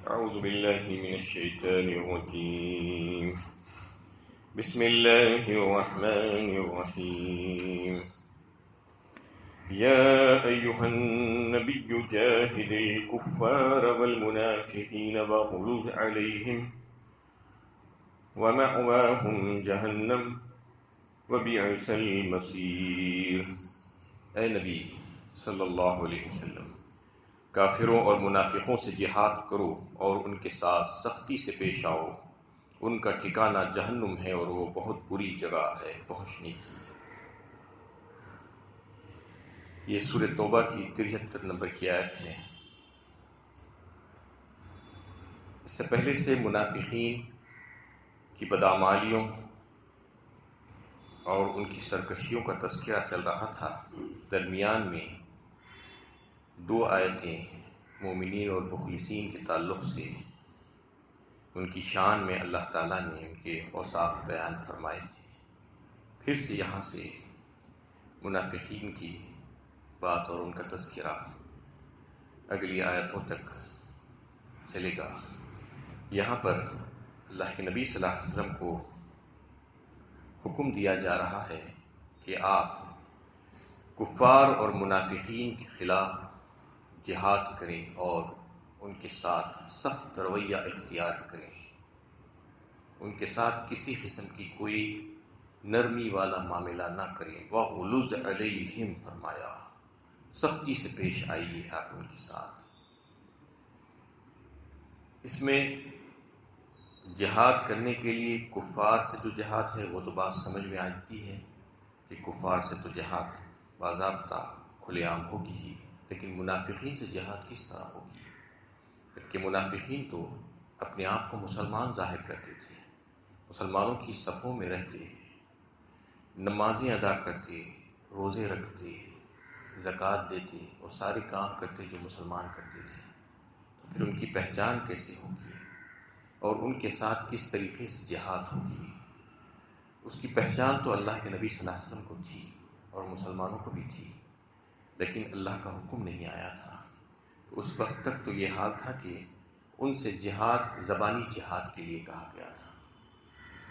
أعوذ بالله من الشيطان الرجيم. بسم الله الرحمن الرحيم. يا أيها النبي جاهد الكفار والمنافقين واغلظ عليهم ومأواهم جهنم وبئس المصير. اے نبی صلی اللہ علیہ وسلم، کافروں اور منافقوں سے جہاد کرو اور ان کے ساتھ سختی سے پیش آؤ، ان کا ٹھکانہ جہنم ہے اور وہ بہت بری جگہ ہے پہنچنے کی۔ یہ سورہ توبہ کی 73 نمبر کی آیت ہے۔ اس سے پہلے سے منافقین کی بدعمالیوں اور ان کی سرکشیوں کا تذکرہ چل رہا تھا۔ درمیان میں دو آیتیں مومنین اور مخلصین کے تعلق سے ان کی شان میں اللہ تعالیٰ نے ان کے اوصاف بیان فرمائے تھے۔ پھر سے یہاں سے منافقین کی بات اور ان کا تذکرہ اگلی آیتوں تک چلے گا۔ یہاں پر اللہ کے نبی صلی اللہ علیہ وسلم کو حکم دیا جا رہا ہے کہ آپ کفار اور منافقین کے خلاف جہاد کریں اور ان کے ساتھ سخت رویہ اختیار کریں، ان کے ساتھ کسی قسم کی کوئی نرمی والا معاملہ نہ کریں۔ وَغُلُظْ عَلَيْهِمْ فرمایا، سختی سے پیش آئیے آپ ان کے ساتھ۔ اس میں جہاد کرنے کے لیے کفار سے جو جہاد ہے وہ تو بات سمجھ میں آتی ہے کہ کفار سے تو جہاد باضابطہ کھلے عام ہوگی ہی، لیکن منافقین سے جہاد کس طرح ہوگی؟ کہ منافقین تو اپنے آپ کو مسلمان ظاہر کرتے تھے، مسلمانوں کی صفوں میں رہتے، نمازیں ادا کرتے، روزے رکھتے، زکوٰۃ دیتے اور سارے کام کرتے جو مسلمان کرتے تھے، تو پھر ان کی پہچان کیسے ہوگی اور ان کے ساتھ کس طریقے سے جہاد ہوگی؟ اس کی پہچان تو اللہ کے نبی صلی اللہ علیہ وسلم کو تھی اور مسلمانوں کو بھی تھی، لیکن اللہ کا حکم نہیں آیا تھا۔ اس وقت تک تو یہ حال تھا کہ ان سے جہاد زبانی جہاد کے لیے کہا گیا تھا،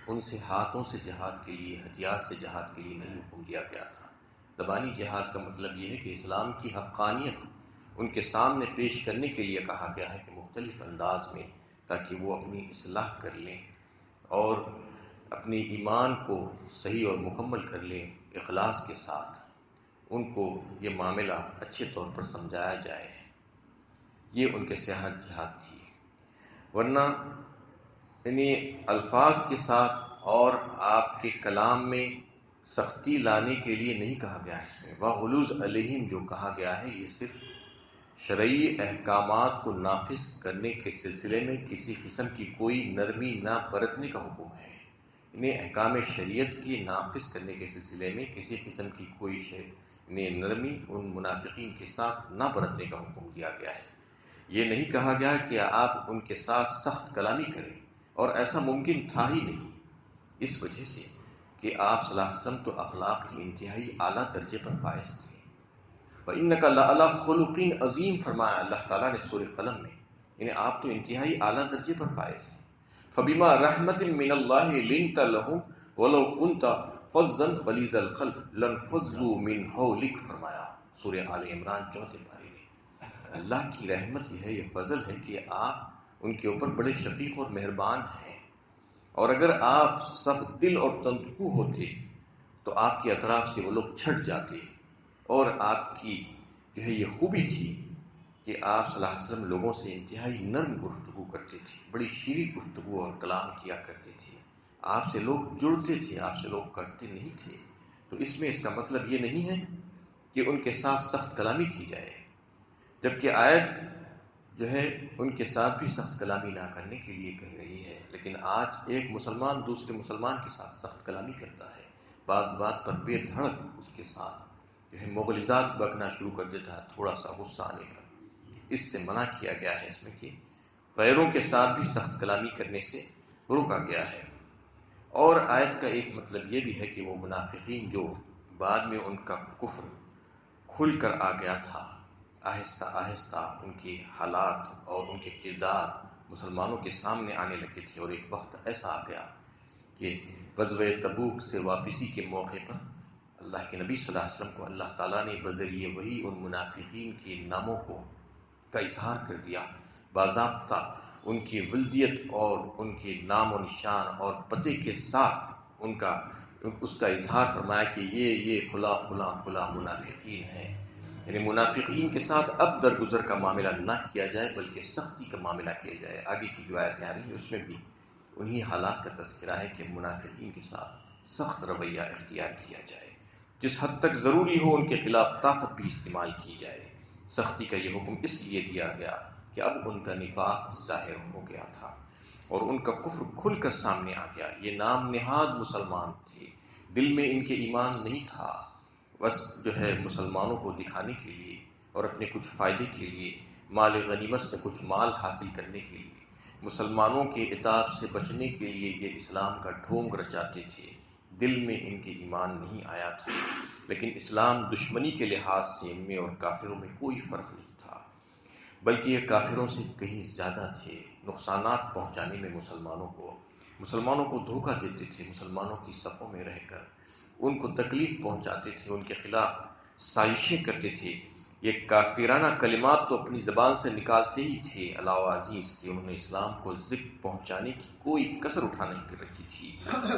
ان سے ہاتھوں سے جہاد کے لیے، ہتھیار سے جہاد کے لیے نہیں حکم دیا گیا تھا۔ زبانی جہاد کا مطلب یہ ہے کہ اسلام کی حقانیت ان کے سامنے پیش کرنے کے لیے کہا گیا ہے کہ مختلف انداز میں، تاکہ وہ اپنی اصلاح کر لیں اور اپنے ایمان کو صحیح اور مکمل کر لیں اخلاص کے ساتھ، ان کو یہ معاملہ اچھے طور پر سمجھایا جائے۔ یہ ان کے سیاحت جہاد تھی، ورنہ الفاظ کے ساتھ اور آپ کے کلام میں سختی لانے کے لیے نہیں کہا گیا ہے۔ اس میں وَغُلُظْ عَلَيْهِمْ جو کہا گیا ہے یہ صرف شرعی احکامات کو نافذ کرنے کے سلسلے میں کسی قسم کی کوئی نرمی نہ برتنے کا حکم ہے۔ انہیں احکام شریعت کی نافذ کرنے کے سلسلے میں کسی قسم کی کوئی نرمی ان منافقین کے ساتھ نہ برتنے کا حکم دیا گیا ہے۔ یہ نہیں کہا گیا کہ آپ ان کے ساتھ سخت کلامی کریں، اور ایسا ممکن تھا ہی نہیں، اس وجہ سے کہ آپ صلی اللہ علیہ وسلم تو اخلاق کی انتہائی اعلیٰ درجے پر فائز تھے۔ وَإِنَّكَ لَعَلَىٰ خُلُقٍ عَظِيمٍ فرمایا اللہ تعالیٰ نے سورہ قلم میں، انہیں آپ تو انتہائی اعلیٰ درجے پر فائز ہیں۔ فَبِمَا رَحْمَةٍ مِّنَ اللَّهِ لِنتَ لَهُمْ وَلَوْ كُنتَ فَظًّا غَلِيظَ الْقَلْبِ لَانفَضُّوا مِنْ حَوْلِكَ فرمایا سورہ آل عمران 4 پارے میں۔ اللہ کی رحمت یہ ہے، یہ فضل ہے کہ آپ ان کے اوپر بڑے شفیق اور مہربان ہیں، اور اگر آپ سخت دل اور تندخو ہوتے تو آپ کے اطراف سے وہ لوگ چھٹ جاتے۔ اور آپ کی جو ہے یہ خوبی تھی کہ آپ صلی اللہ علیہ وسلم لوگوں سے انتہائی نرم گفتگو کرتے تھے، بڑی شیریں گفتگو اور کلام کیا کرتے تھے، آپ سے لوگ جڑتے تھے، آپ سے لوگ کرتے نہیں تھے۔ تو اس میں اس کا مطلب یہ نہیں ہے کہ ان کے ساتھ سخت کلامی کی جائے، جبکہ آیت جو ہے ان کے ساتھ بھی سخت کلامی نہ کرنے کے لیے کہہ رہی ہے، لیکن آج ایک مسلمان دوسرے مسلمان کے ساتھ سخت کلامی کرتا ہے، بات بات پر بے دھڑک اس کے ساتھ جو ہے مغلظات بکنا شروع کر دیتا ہے، تھوڑا سا غصہ آنے پر۔ اس سے منع کیا گیا ہے، اس میں کہ غیروں کے ساتھ بھی سخت کلامی کرنے سے روکا گیا ہے۔ اور آیت کا ایک مطلب یہ بھی ہے کہ وہ منافقین جو بعد میں ان کا کفر کھل کر آ گیا تھا، آہستہ آہستہ ان کے حالات اور ان کے کردار مسلمانوں کے سامنے آنے لگے تھے، اور ایک وقت ایسا آ گیا کہ غزوہ تبوک سے واپسی کے موقع پر اللہ کے نبی صلی اللہ علیہ وسلم کو اللہ تعالیٰ نے بذریعہ وحی ان منافقین کے ناموں کا اظہار کر دیا، باضابطہ ان کی ولدیت اور ان کے نام و نشان اور پتے کے ساتھ اس کا اظہار فرمایا کہ یہ فلاں فلاں فلاں منافقین ہیں۔ یعنی منافقین کے ساتھ اب درگزر کا معاملہ نہ کیا جائے بلکہ سختی کا معاملہ کیا جائے۔ آگے کی جو آیتیں آ رہی ہیں اس میں بھی انہی حالات کا تذکرہ ہے کہ منافقین کے ساتھ سخت رویہ اختیار کیا جائے، جس حد تک ضروری ہو ان کے خلاف طاقت بھی استعمال کی جائے۔ سختی کا یہ حکم اس لیے دیا گیا کہ اب ان کا نفاق ظاہر ہو گیا تھا اور ان کا کفر کھل کر سامنے آ گیا۔ یہ نام نہاد مسلمان تھے، دل میں ان کے ایمان نہیں تھا، بس جو ہے مسلمانوں کو دکھانے کے لیے اور اپنے کچھ فائدے کے لیے، مال غنیمت سے کچھ مال حاصل کرنے کے لیے، مسلمانوں کے عتاب سے بچنے کے لیے یہ اسلام کا ڈھونگ رچاتے تھے۔ دل میں ان کے ایمان نہیں آیا تھا، لیکن اسلام دشمنی کے لحاظ سے ان میں اور کافروں میں کوئی فرق نہیں تھا، بلکہ یہ کافروں سے کہیں زیادہ تھے۔ نقصانات پہنچانے میں مسلمانوں کو دھوکہ دیتے تھے، مسلمانوں کی صفوں میں رہ کر ان کو تکلیف پہنچاتے تھے، ان کے خلاف سازشیں کرتے تھے۔ یہ کافرانہ کلمات تو اپنی زبان سے نکالتے ہی تھے، علاوہ ازیں کہ انہوں نے اسلام کو ذکر پہنچانے کی کوئی کسر اٹھا نہیں کر رکھی تھی۔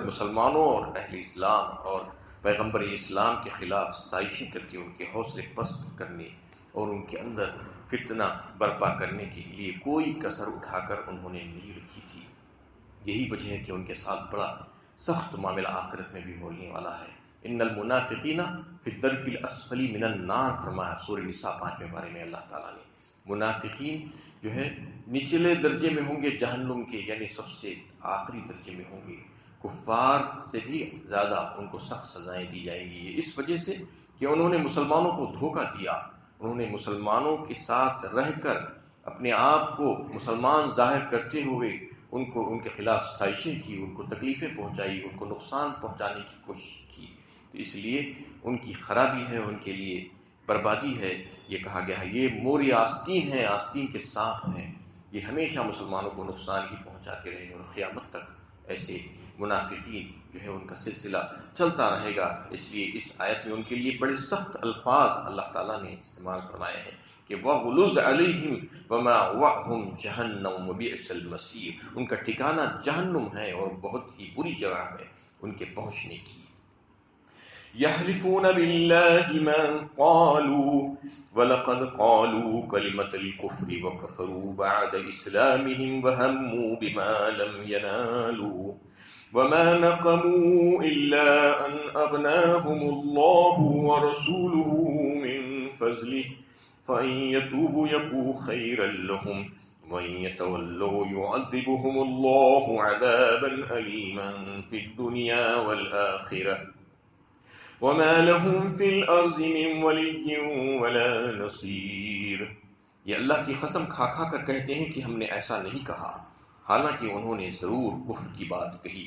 مسلمانوں اور اہل اسلام اور پیغمبر اسلام کے خلاف سازشیں کرتے، ان کے حوصلے پست کرنے اور ان کے اندر فتنہ برپا کرنے کے لیے کوئی کسر اٹھا کر انہوں نے نہیں رکھی تھی۔ یہی وجہ ہے کہ ان کے ساتھ بڑا سخت معاملہ آخرت میں بھی ہونے والا ہے۔ ان المنافقین فی الدرک الاسفل من النار فرمایا سورہ نساء 5ویں پارے میں اللہ تعالیٰ نے۔ منافقین جو ہے نچلے درجے میں ہوں گے جہنم کے، یعنی سب سے آخری درجے میں ہوں گے۔ کفار سے بھی زیادہ ان کو سخت سزائیں دی جائیں گی، یہ اس وجہ سے کہ انہوں نے مسلمانوں کو دھوکہ دیا، انہوں نے مسلمانوں کے ساتھ رہ کر اپنے آپ کو مسلمان ظاہر کرتے ہوئے ان کے خلاف سازشیں کی، ان کو تکلیفیں پہنچائی، ان کو نقصان پہنچانے کی کوشش کی۔ تو اس لیے ان کی خرابی ہے، ان کے لیے بربادی ہے۔ یہ کہا گیا ہے یہ موری آستین ہیں، آستین کے سانپ ہیں، یہ ہمیشہ مسلمانوں کو نقصان ہی پہنچاتے رہیں گے اور قیامت تک ایسے منافقین جو ہے ان کا سلسلہ چلتا رہے گا۔ اس لیے اس آیت میں ان کے لیے بڑے سخت الفاظ اللہ تعالیٰ نے استعمال فرمائے ہیں کہ وَغُلُوظ عَلَيْهِمْ وَمَأْوَاهُمْ جَهَنَّمُ وَبِئْسَ الْمَصِيرُ، ان کا ٹھکانہ جہنم ہے اور بہت ہی بری جگہ ہے ان کے پہنچنے کی۔ يَحْلِفُونَ بِاللَّهِ مَا قَالُوا وَلَقَدْ قَالُوا كَلِمَةَ الْكُفْرِ وَكَفَرُوا بَعْدَ إِسْلَامِهِمْ وَهَمُّوا بِمَا لَمْ يَنَالُوا وَمَا نَقَمُوا إِلَّا أَنْ أَغْنَاهُمُ اللَّهُ وَرَسُولُهُ مِنْ فَضْلِهِ فَإِنْ يَتُوبُوا يَكُ خَيْرًا لَهُمْ وَإِنْ يَتَوَلَّوْا يُعَذِّبْهُمُ اللَّهُ عَذَابًا أَلِيمًا فِي الدُّنْيَا وَالْآخِرَةِ وَمَا لَهُمْ فِي الْأَرْضِ مِنْ وَلِيٍّ وَلَا نَصِيرٍ۔ یہ اللہ کی قسم کھا کھا کر کہتے ہیں کہ ہم نے ایسا نہیں کہا، حالانکہ انہوں نے ضرور کفر کی بات کہی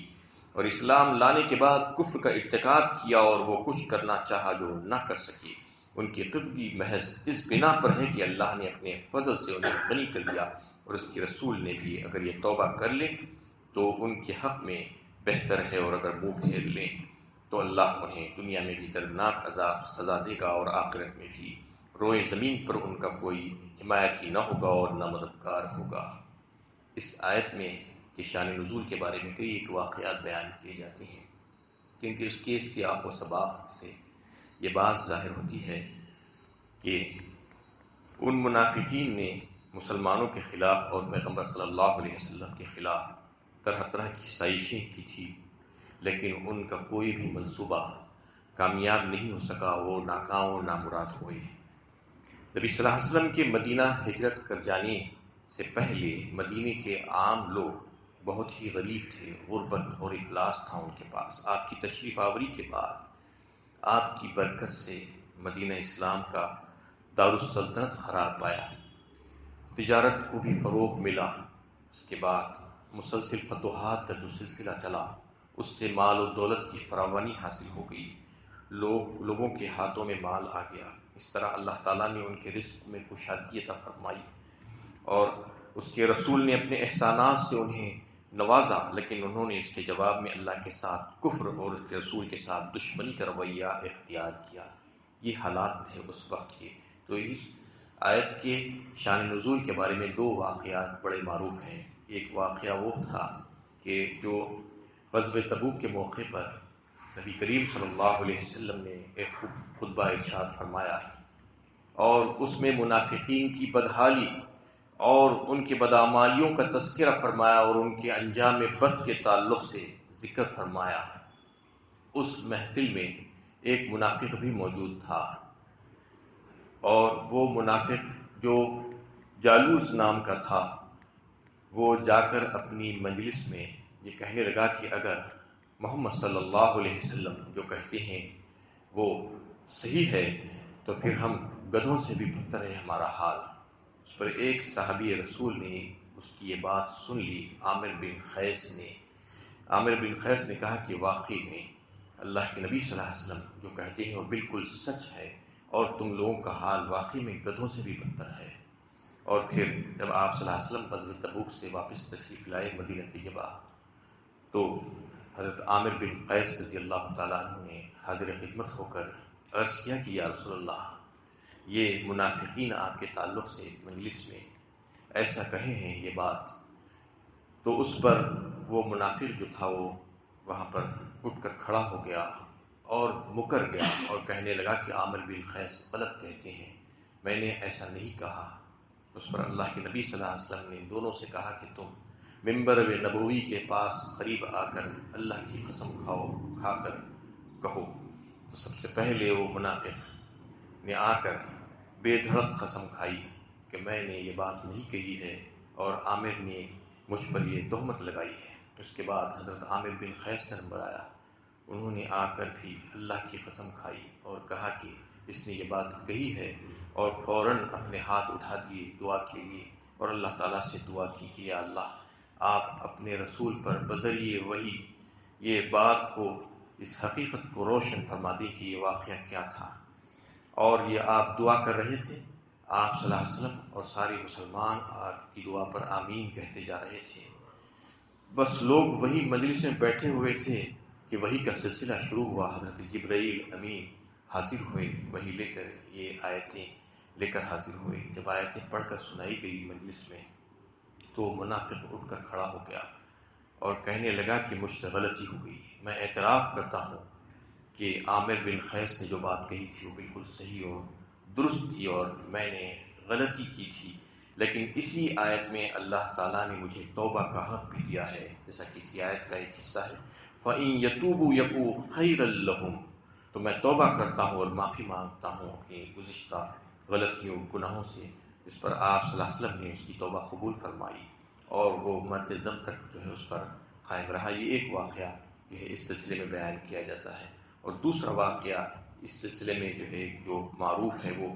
اور اسلام لانے کے بعد کفر کا ارتکاب کیا اور وہ کچھ کرنا چاہا جو نہ کر سکے۔ ان کی قفگی محض اس بنا پر ہے کہ اللہ نے اپنے فضل سے انہیں غنی کر دیا اور اس کے رسول نے بھی، اگر یہ توبہ کر لیں تو ان کے حق میں بہتر ہے، اور اگر منہ پھیر لیں تو اللہ انہیں دنیا میں بھی دردناک عذاب سزا دے گا اور آخرت میں بھی روئے زمین پر ان کا کوئی حمایتی نہ ہوگا اور نہ مددگار ہوگا۔ اس آیت میں کہ شان نزول کے بارے میں کئی ایک واقعات بیان کیے جاتے ہیں، کیونکہ اس کے سیاق و سباق سے یہ بات ظاہر ہوتی ہے کہ ان منافقین نے مسلمانوں کے خلاف اور پیغمبر صلی اللہ علیہ وسلم کے خلاف طرح طرح کی سازشیں کی تھی، لیکن ان کا کوئی بھی منصوبہ کامیاب نہیں ہو سکا، وہ ناکام و نامراد ہوئے۔ نبی صلی اللہ علیہ وسلم کے مدینہ ہجرت کر جانے سے پہلے مدینے کے عام لوگ بہت ہی غریب تھے، غربت اور افلاس تھا ان کے پاس۔ آپ کی تشریف آوری کے بعد آپ کی برکت سے مدینہ اسلام کا دارالسلطنت قرار پایا، تجارت کو بھی فروغ ملا، اس کے بعد مسلسل فتوحات کا جو سلسلہ چلا اس سے مال و دولت کی فراوانی حاصل ہو گئی، لوگوں کے ہاتھوں میں مال آ گیا۔ اس طرح اللہ تعالیٰ نے ان کے رزق میں کشادگی عطا فرمائی اور اس کے رسول نے اپنے احسانات سے انہیں نوازا، لیکن انہوں نے اس کے جواب میں اللہ کے ساتھ کفر اور اس کے رسول کے ساتھ دشمنی کا رویہ اختیار کیا۔ یہ حالات تھے اس وقت کے۔ تو اس آیت کے شان نزول کے بارے میں دو واقعات بڑے معروف ہیں۔ ایک واقعہ وہ تھا کہ جو غزوہ تبوک کے موقع پر نبی کریم صلی اللہ علیہ وسلم نے ایک خطبہ ارشاد فرمایا اور اس میں منافقین کی بدحالی اور ان کی بدعمالیوں کا تذکرہ فرمایا اور ان کے انجام بد کے تعلق سے ذکر فرمایا۔ اس محفل میں ایک منافق بھی موجود تھا، اور وہ منافق جو جالوس نام کا تھا، وہ جا کر اپنی مجلس میں یہ کہنے لگا کہ اگر محمد صلی اللہ علیہ وسلم جو کہتے ہیں وہ صحیح ہے تو پھر ہم گدھوں سے بھی بدتر ہے ہمارا حال۔ اس پر ایک صحابی رسول نے اس کی یہ بات سن لی، عامر بن قیس نے کہا کہ واقعی میں اللہ کے نبی صلی اللہ علیہ وسلم جو کہتے ہیں وہ بالکل سچ ہے، اور تم لوگوں کا حال واقعی میں گدھوں سے بھی بدتر ہے۔ اور پھر جب آپ صلی اللہ علیہ وسلم غزوہ تبوک سے واپس تشریف لائے مدینہ طیبہ، تو حضرت عامر بن قیس رضی اللہ تعالیٰ عنہ نے حاضر خدمت ہو کر عرض کیا کہ یا رسول اللہ، یہ منافقین آپ کے تعلق سے مجلس میں ایسا کہے ہیں یہ بات۔ تو اس پر وہ منافق جو تھا وہ وہاں پر اٹھ کر کھڑا ہو گیا اور مکر گیا اور کہنے لگا کہ عامر بن قیس غلط کہتے ہیں، میں نے ایسا نہیں کہا۔ اس پر اللہ کے نبی صلی اللہ علیہ وسلم نے دونوں سے کہا کہ تم منبر نبوی کے پاس قریب آ کر اللہ کی قسم کھا کر کہو۔ تو سب سے پہلے وہ منافق نے آ کر بے دھڑک قسم کھائی کہ میں نے یہ بات نہیں کہی ہے، اور عامر نے مجھ پر یہ تہمت لگائی ہے۔ اس کے بعد حضرت عامر بن قیس کا نمبر آیا، انہوں نے آ کر بھی اللہ کی قسم کھائی اور کہا کہ اس نے یہ بات کہی ہے، اور فوراً اپنے ہاتھ اٹھا دیے دعا کے لیے اور اللہ تعالیٰ سے دعا کی کہ یا اللہ، آپ اپنے رسول پر بذریعہ وحی یہ بات کو، اس حقیقت کو روشن فرما دیں کہ یہ واقعہ کیا تھا۔ اور یہ آپ دعا کر رہے تھے، آپ صلی اللہ علیہ وسلم اور سارے مسلمان آپ کی دعا پر آمین کہتے جا رہے تھے۔ بس لوگ وہی مجلس میں بیٹھے ہوئے تھے کہ وحی کا سلسلہ شروع ہوا۔ حضرت جبرائیل امین حاضر ہوئے، وحی لے کر، یہ آیتیں لے کر حاضر ہوئے۔ جب آیتیں پڑھ کر سنائی گئی مجلس میں، تو منافق اٹھ کر کھڑا ہو گیا اور کہنے لگا کہ مجھ سے غلطی ہو گئی، میں اعتراف کرتا ہوں کہ عامر بن قیس نے جو بات کہی تھی وہ بالکل صحیح اور درست تھی، اور میں نے غلطی کی تھی، لیکن اسی آیت میں اللہ تعالیٰ نے مجھے توبہ کا حق بھی دیا ہے، جیسا کہ اسی آیت کا ایک حصہ ہے، فَإِن يَتُوبُوا يَكُونْ خَيْرًا لَهُمْ، تو میں توبہ کرتا ہوں اور معافی مانگتا ہوں اپنی گزشتہ غلطیوں گناہوں سے۔ اس پر آپ صلی اللہ علیہ وسلم نے اس کی توبہ قبول فرمائی اور وہ مرتے دم تک جو ہے اس پر قائم رہا۔ یہ ایک واقعہ جو ہے اس سلسلے میں بیان کیا جاتا ہے۔ اور دوسرا واقعہ اس سلسلے میں جو ہے جو معروف ہے وہ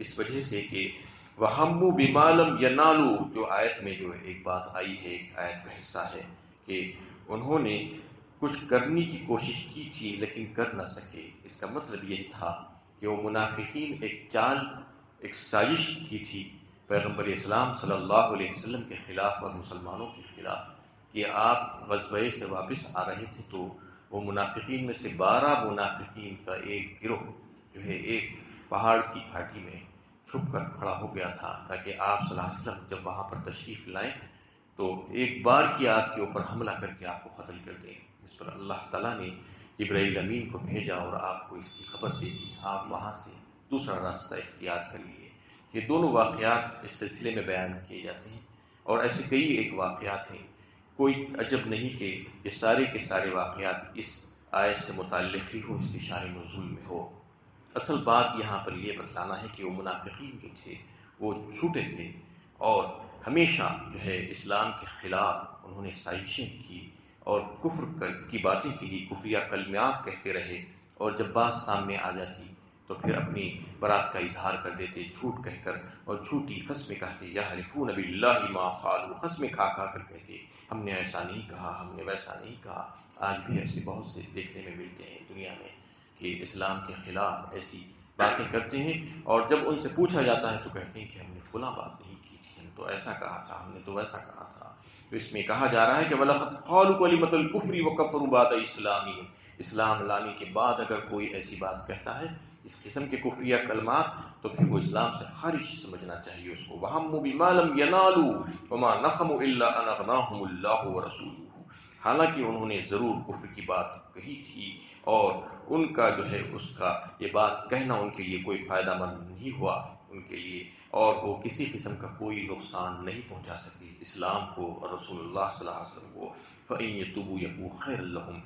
اس وجہ سے کہ وَهَمُّوا بِمَا لَمْ يَنَالُوا، جو آیت میں جو ایک بات آئی ہے، ایک آیت کا حصہ ہے کہ انہوں نے کچھ کرنے کی کوشش کی تھی لیکن کر نہ سکے۔ اس کا مطلب یہ تھا کہ وہ منافقین ایک چال، ایک سازش کی تھی پیغمبر اسلام صلی اللہ علیہ وسلم کے خلاف اور مسلمانوں کے خلاف، کہ آپ غزوہ سے واپس آ رہے تھے تو وہ منافقین میں سے 12 منافقین کا ایک گروہ جو ہے ایک پہاڑ کی گھاٹی میں چھپ کر کھڑا ہو گیا تھا، تاکہ آپ صلی اللہ علیہ وسلم جب وہاں پر تشریف لائیں تو ایک بار کی آپ کے اوپر حملہ کر کے آپ کو قتل کر دیں۔ اس پر اللہ تعالیٰ نے جبرائیل امین کو بھیجا اور آپ کو اس کی خبر دے دی، آپ وہاں سے دوسرا راستہ اختیار کر لیے۔ یہ دونوں واقعات اس سلسلے میں بیان کیے جاتے ہیں، اور ایسے کئی ایک واقعات ہیں۔ کوئی عجب نہیں کہ یہ سارے کے سارے واقعات اس آیت سے متعلق ہی ہو، اس کی شان نزول میں ہو۔ اصل بات یہاں پر یہ بتلانا ہے کہ وہ منافقین جو تھے وہ جھوٹے تھے، اور ہمیشہ جو ہے اسلام کے خلاف انہوں نے سازشیں کی اور کفر کی باتیں کی، کفریہ کلمات کہتے رہے، اور جب بات سامنے آ جاتی تو پھر اپنی برات کا اظہار کر دیتے جھوٹ کہہ کر، اور جھوٹی قسمیں کہتے، یحلفون باللہ ما قالوا، قسمیں کھا کھا کر کہتے ہم نے ایسا نہیں کہا، ہم نے ویسا نہیں کہا۔ آج بھی ایسے بہت سے دیکھنے میں ملتے ہیں دنیا میں کہ اسلام کے خلاف ایسی باتیں کرتے ہیں، اور جب ان سے پوچھا جاتا ہے تو کہتے ہیں کہ ہم نے فلاں بات نہیں کی تھی، ہم نہیں، تو ایسا کہا تھا، ہم نے تو ویسا کہا تھا۔ تو اس میں کہا جا رہا ہے کہ وَلَقَدْ قَالُوا كَلِمَةَ الْكُفْرِ وَكَفَرُوا بَعْدَ إِسْلَامِهِمْ، اسلام لانے کے بعد اگر کوئی ایسی بات کہتا ہے اس قسم کے کفریہ کلمات، تو پھر وہ اسلام سے خارج سمجھنا چاہیے اس کو۔ وَهَمُّوا بِمَا لَمْ يَنَالُوا وَمَا نَقَمُوا إِلَّا أَنْ أَغْنَاهُمُ اللَّهُ وَرَسُولُهُ، حالانکہ انہوں نے ضرور کفر کی بات کہی تھی، اور ان کا جو ہے اس کا یہ بات کہنا ان کے لیے کوئی فائدہ مند نہیں ہوا ان کے لیے، اور وہ کسی قسم کا کوئی نقصان نہیں پہنچا سکے اسلام کو اور رسول اللہ صلی اللہ علیہ وسلم کو۔ فَإِن يَتُوبُوا يَكُن خَيْرًا لَّهُمْ،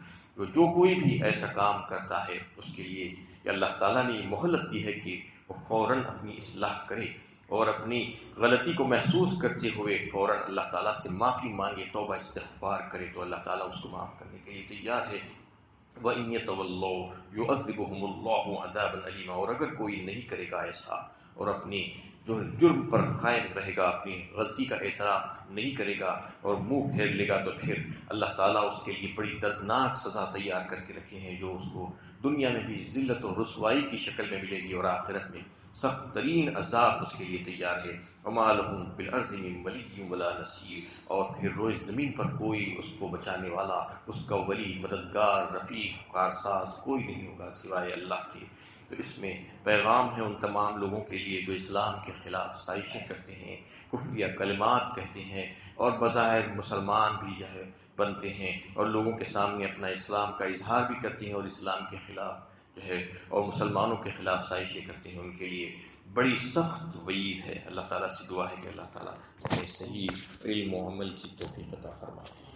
جو کوئی بھی ایسا کام کرتا ہے اس کے لیے اللہ تعالیٰ نے مہلت دی ہے کہ وہ فوراً اپنی اصلاح کرے اور اپنی غلطی کو محسوس کرتے ہوئے فوراً اللہ تعالیٰ سے معافی مانگے، توبہ استغفار کرے، تو اللہ تعالیٰ اس کو معاف کرنے کے لیے تیار ہے۔ وَإِن يَتَوَلَّوْا يُعَذِّبُهُمُ اللَّهُ عَذَابًا أَلِيمًا، اور اگر کوئی نہیں کرے گا ایسا اور اپنی جو جرم پر قائم رہے گا، اپنی غلطی کا اعتراف نہیں کرے گا اور منہ پھیر لے گا، تو پھر اللہ تعالیٰ اس کے لیے بڑی دردناک سزا تیار کر کے رکھے ہیں، جو اس کو دنیا میں بھی ذلت و رسوائی کی شکل میں ملے گی، اور آخرت میں سخت ترین عذاب اس کے لیے تیار ہے۔ وَمَا لَهُم فِي الْأَرْضِ مِن وَلِيٍّ وَلَا نَصِيرٍ، اور پھر روئے زمین پر کوئی اس کو بچانے والا، اس کا ولی، مددگار، رفیق، کارساز کوئی نہیں ہوگا سوائے اللہ کے۔ تو اس میں پیغام ہے ان تمام لوگوں کے لیے جو اسلام کے خلاف سازشیں کرتے ہیں، کفریہ کلمات کہتے ہیں، اور بظاہر مسلمان بھی جو ہے بنتے ہیں اور لوگوں کے سامنے اپنا اسلام کا اظہار بھی کرتے ہیں، اور اسلام کے خلاف جو ہے اور مسلمانوں کے خلاف سازشیں کرتے ہیں، ان کے لیے بڑی سخت وعید ہے۔ اللہ تعالیٰ سے دعا ہے کہ اللہ تعالیٰ ہمیں صحیح علم و عمل کی توفیق عطا فرمائے۔